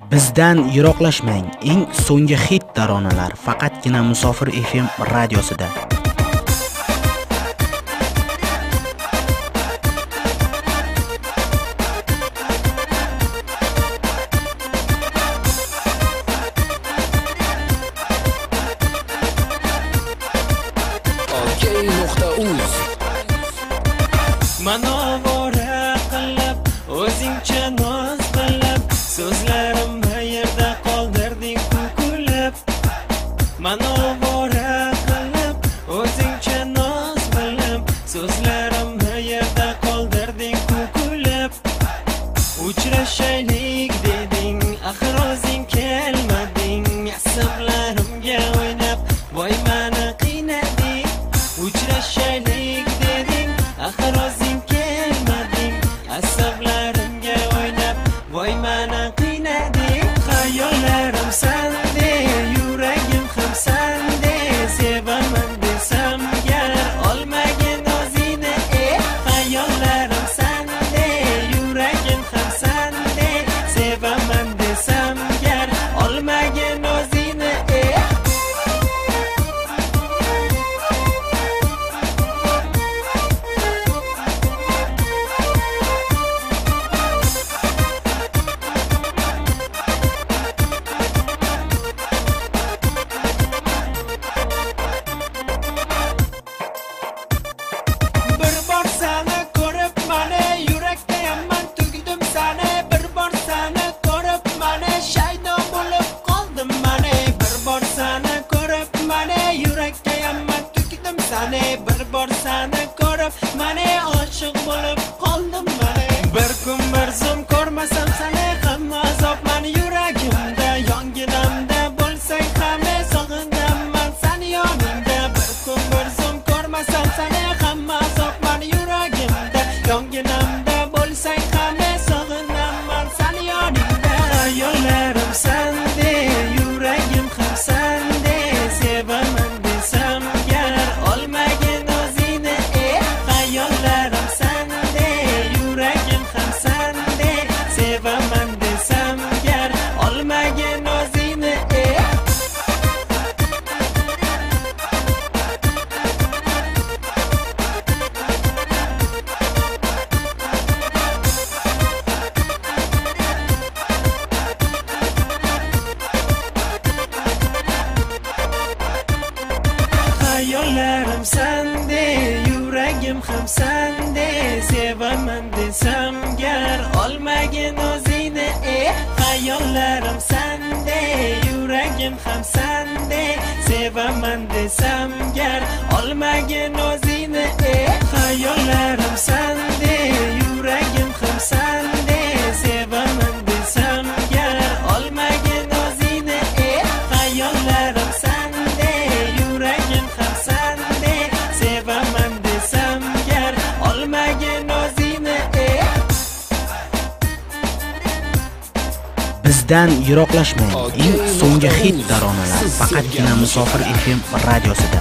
Bizdan yiroqlashmang. Eng so'nggi hit taronalar faqatgina Musofir FM radiosida. Manovora qilib, o'zingcha noz qilib, so'zlarim qayerda qoldirding kulib. Manovora qilib, o'zingcha noz qilib, so'zlarim qayerda qoldirding kulib. Uchrashaylik deding, axir o'zing kelmading, asablarimga o'ynab, voy meni qiynading. Uchrashaylik deding, axir o'zing kelmading, asablarimga o'ynab, voy meni qiynading. Xayollarim sende, yuragim ham sende, sevaman desam gar olmagin o'zingni. Xayollarim sende, yuragim ham sende, sevaman desam gar olmagin o'zingni. Bir bor seni ko'rib meni yurakdaman tugdim seni. Bir bor seni ko'rib meni shaydon bo'lib qoldim meni. Bir bor seni ko'rib meni yurakdaman tugdim seni. Bir bor seni ko'rib meni oshiq bo'lib qoldim meni. Bir kun bir zum ko'rmasam seni, hamma azobman yuragimda, yonginamda bo'lsang ham sog'inaman seni yoningda. Bir kun bir zum ko'rmasam seni, hamma azobman yuragimda, yonginamda bo'lsang ham sog'inaman seni yoningda. Xayollarim sende, yuragim ham sende, sevaman desam gar olmagin o'zingni. Xayollarim sende, yuragim ham sende, sevaman desam gar olmagin o'zingni. Xayollarim sende, yuragim ham sende, sevaman desam gar olmagin o'zingni. Xayollarim sende, yuragim ham sende, sevaman desam gar olmagin o'zingni. Xayollarim sende, yuragim ham sende, sevaman desam gar olmagin o'zingni. Xayollarim sende, yuragim ham sende, sevaman desam gar olmagin o'zingni. Bizdan yiroqlashmang. Eng so'nggi hit taronalar faqatgina Musofir FM radiosida.